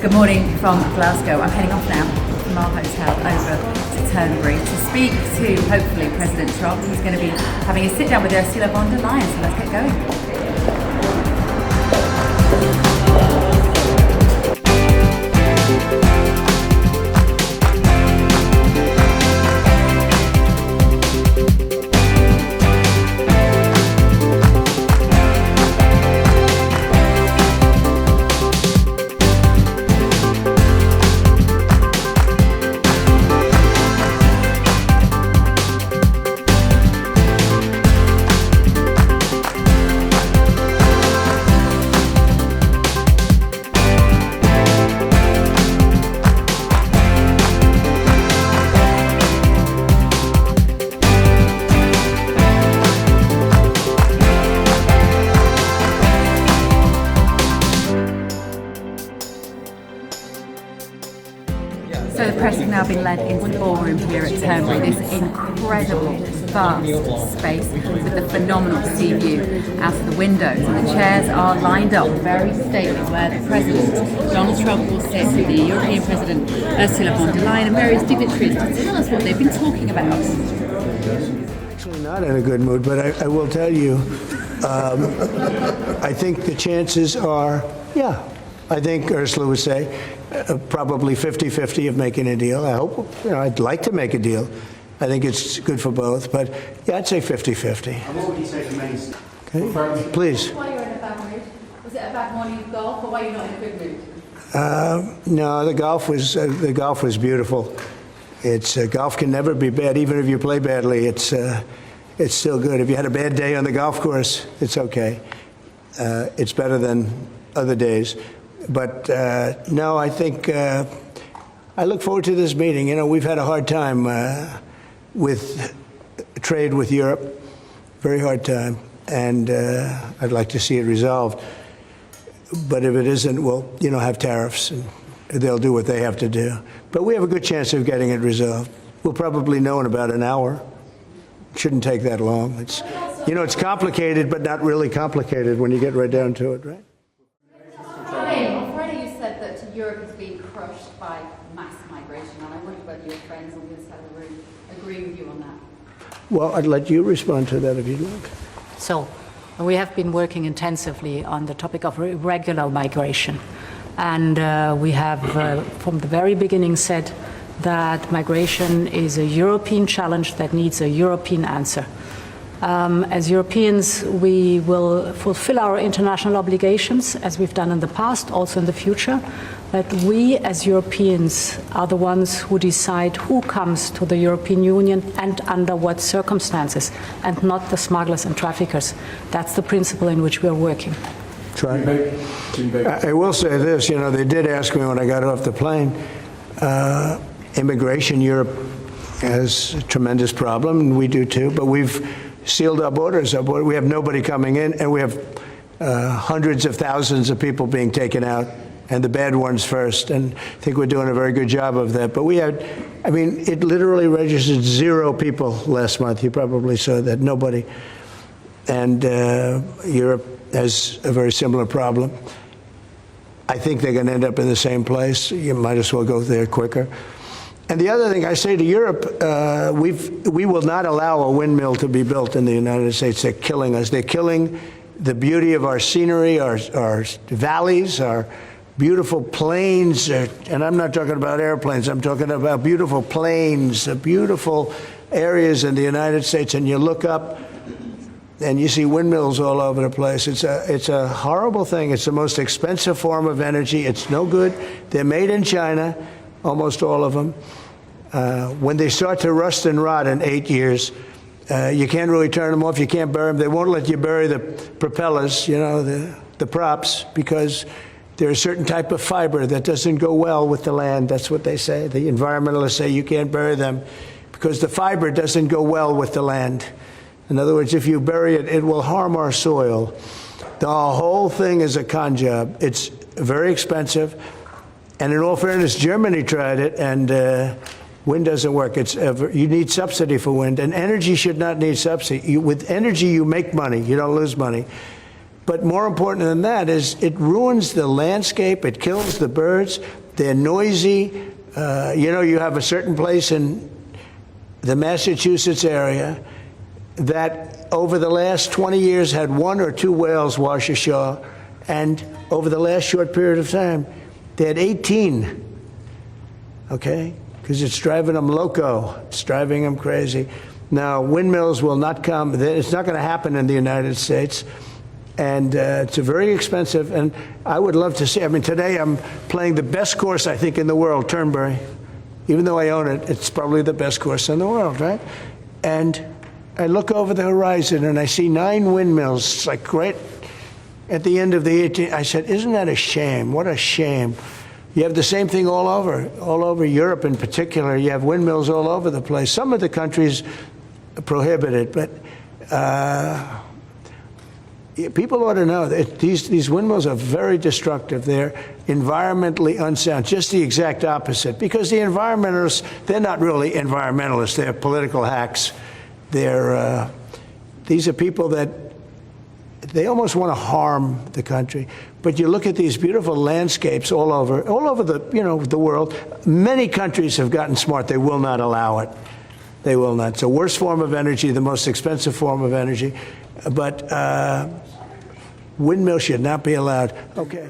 Good morning from Glasgow. I'm heading off now from our hotel over to Turnberry to speak to, hopefully, President Trump. He's going to be having a sit-down with Ursula von der Leyen, so let's get going. So the press has now been led into the ballroom here at Turnberry, this incredible, vast space with the phenomenal sea view out of the windows. And the chairs are lined up very stately where the President, Donald Trump, will sit with the European President, Ursula von der Leyen, and various dignitaries to tell us what they've been talking about. Actually not in a good mood, but I will tell you, I think the chances are, I think Ursula would say, probably 50-50 of making a deal. I hope, I'd like to make a deal. I think it's good for both, but I'd say 50-50. And what would you say to many? Okay, please. Why you're in a bad mood? Was it a bad morning of golf, or why you're not in a good mood? No, the golf was beautiful. Golf can never be bad, even if you play badly. It's still good. If you had a bad day on the golf course, it's okay. It's better than other days. But no, I think I look forward to this meeting. We've had a hard time with trade with Europe, very hard time, and I'd like to see it resolved. But if it isn't, we'll have tariffs, and they'll do what they have to do. But we have a good chance of getting it resolved. We'll probably know in about an hour. It shouldn't take that long. It's complicated, but not really complicated when you get right down to it, right? On Friday you said that Europe is being crushed by mass migration, and I wonder whether your friends on the other side of the room agree with you on that. Well, I'd let you respond to that if you'd like. So, we have been working intensively on the topic of irregular migration. And we have, from the very beginning, said that migration is a European challenge that needs a European answer. As Europeans, we will fulfill our international obligations, as we've done in the past, also in the future. But we, as Europeans, are the ones who decide who comes to the European Union and under what circumstances, and not the smugglers and traffickers. That's the principle in which we are working. I will say this, they did ask me when I got off the plane, immigration, Europe has a tremendous problem, and we do too, but we've sealed our borders. We have nobody coming in, and we have hundreds of thousands of people being taken out, and the bad ones first, and I think we're doing a very good job of that. But it literally registered 0 people last month. You probably saw that, nobody. And Europe has a very similar problem. I think they're going to end up in the same place. You might as well go there quicker. And the other thing I say to Europe, we will not allow a windmill to be built in the United States. They're killing us. They're killing the beauty of our scenery, our valleys, our beautiful plains. And I'm not talking about airplanes. I'm talking about beautiful plains, beautiful areas in the United States. And you look up, and you see windmills all over the place. It's a horrible thing. It's the most expensive form of energy. It's no good. They're made in China, almost all of them. When they start to rust and rot in 8 years, you can't really turn them off. You can't bury them. They won't let you bury the propellers, the props, because they're a certain type of fiber that doesn't go well with the land. That's what they say. The environmentalists say you can't bury them because the fiber doesn't go well with the land. In other words, if you bury it, it will harm our soil. The whole thing is a con job. It's very expensive. And in all fairness, Germany tried it, and wind doesn't work. You need subsidy for wind, and energy should not need subsidy. With energy, you make money. You don't lose money. But more important than that is it ruins the landscape, it kills the birds, they're noisy. You have a certain place in the Massachusetts area that over the last 20 years had 1 or 2 whales wash ashore, and over the last short period of time, they had 18, okay? Because it's driving them loco, it's driving them crazy. Now, windmills will not come, it's not going to happen in the United States, and it's very expensive, and I would love to see, today I'm playing the best course, I think, in the world, Turnberry. Even though I own it, it's probably the best course in the world, right? And I look over the horizon and I see 9 windmills. It's like right at the end of the 18th. I said, isn't that a shame? What a shame. You have the same thing all over Europe in particular. You have windmills all over the place. Some of the countries prohibit it, but people ought to know that these windmills are very destructive. They're environmentally unsound, just the exact opposite. Because the environmentalists, they're not really environmentalists, they're political hacks. These are people that they almost want to harm the country. But you look at these beautiful landscapes all over the world. Many countries have gotten smart. They will not allow it. They will not. It's the worst form of energy, the most expensive form of energy. But windmills should not be allowed. Okay.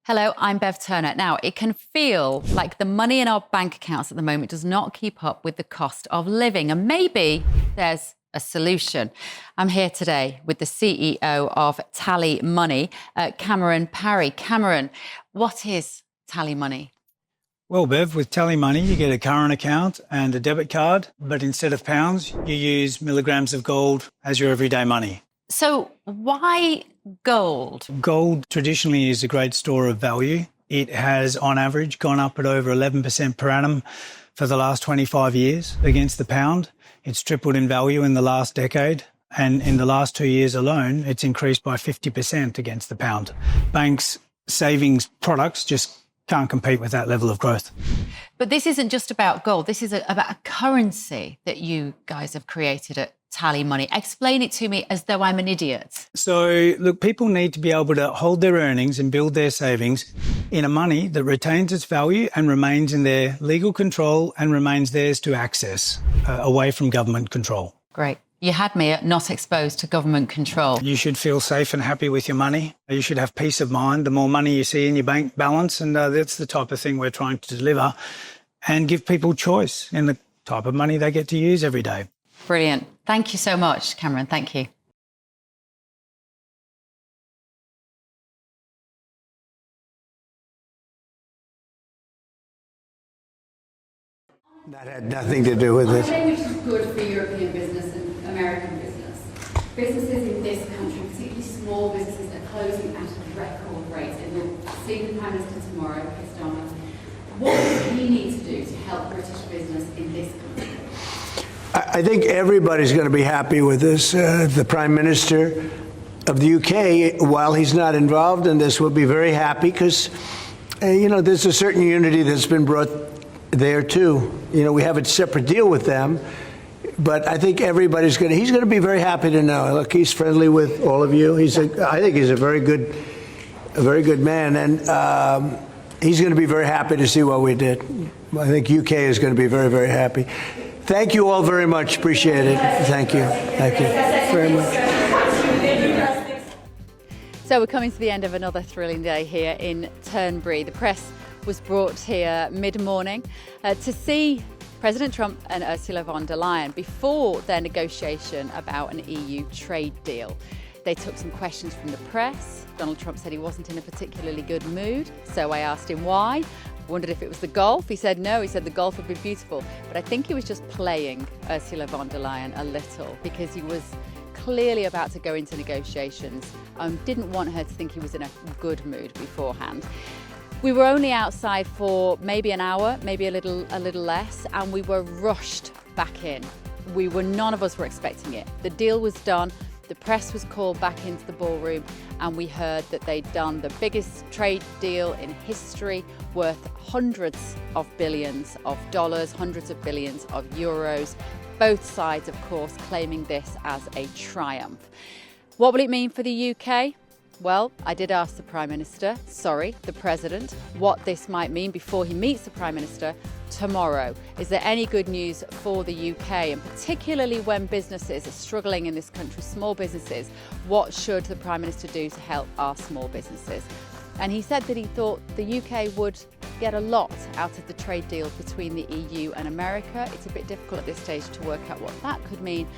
Hello, I'm Bev Turner. Now, it can feel like the money in our bank accounts at the moment does not keep up with the cost of living. And maybe there's a solution. I'm here today with the CEO of TallyMoney, Cameron Parry. Cameron, what is TallyMoney? Well, Bev, with TallyMoney, you get a current account and a debit card, but instead of pounds, you use milligrams of gold as your everyday money. So why gold? Gold traditionally is a great store of value. It has, on average, gone up at over 11% per annum for the last 25 years against the pound. It's tripled in value in the last decade. And in the last 2 years alone, it's increased by 50% against the pound. Banks' savings products just can't compete with that level of growth. But this isn't just about gold. This is about a currency that you guys have created at TallyMoney. Explain it to me as though I'm an idiot. So, look, people need to be able to hold their earnings and build their savings in a money that retains its value and remains in their legal control and remains theirs to access, away from government control. Great. You had me at not exposed to government control. You should feel safe and happy with your money. You should have peace of mind. The more money you see in your bank balance, and that's the type of thing we're trying to deliver, and give people choice in the type of money they get to use every day. Brilliant. Thank you so much, Cameron. Thank you. That had nothing to do with it. Which is good for European business and American business. Businesses in this country, particularly small businesses, are closing at a record rate. And you'll see the Prime Minister tomorrow, Keir Starmer. What does he need to do to help British business in this country? I think everybody's going to be happy with this. The Prime Minister of the UK, while he's not involved in this, will be very happy because, there's a certain unity that's been brought there too. We have a separate deal with them, but I think he's going to be very happy to know. Look, he's friendly with all of you. I think he's a very good man, and he's going to be very happy to see what we did. I think UK is going to be very, very happy. Thank you all very much. Appreciate it. Thank you. Thank you very much. So we're coming to the end of another thrilling day here in Turnberry. The press was brought here mid-morning to see President Trump and Ursula von der Leyen before their negotiation about an EU trade deal. They took some questions from the press. Donald Trump said he wasn't in a particularly good mood, so I asked him why. Wondered if it was the golf. He said no. He said the golf would be beautiful. But I think he was just playing Ursula von der Leyen a little because he was clearly about to go into negotiations and didn't want her to think he was in a good mood beforehand. We were only outside for maybe an hour, maybe a little less, and we were rushed back in. None of us were expecting it. The deal was done. The press was called back into the ballroom, and we heard that they'd done the biggest trade deal in history, worth hundreds of billions of dollars, hundreds of billions of euros. Both sides, of course, claiming this as a triumph. What will it mean for the UK? Well, I did ask the Prime Minister, the President, what this might mean before he meets the Prime Minister tomorrow. Is there any good news for the UK? And particularly when businesses are struggling in this country, small businesses, what should the Prime Minister do to help our small businesses? And he said that he thought the UK would get a lot out of the trade deal between the EU and America. It's a bit difficult at this stage to work out what that could mean.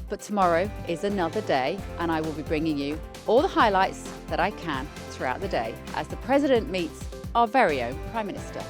But tomorrow is another day, and I will be bringing you all the highlights that I can throughout the day as the President meets our very own Prime Minister.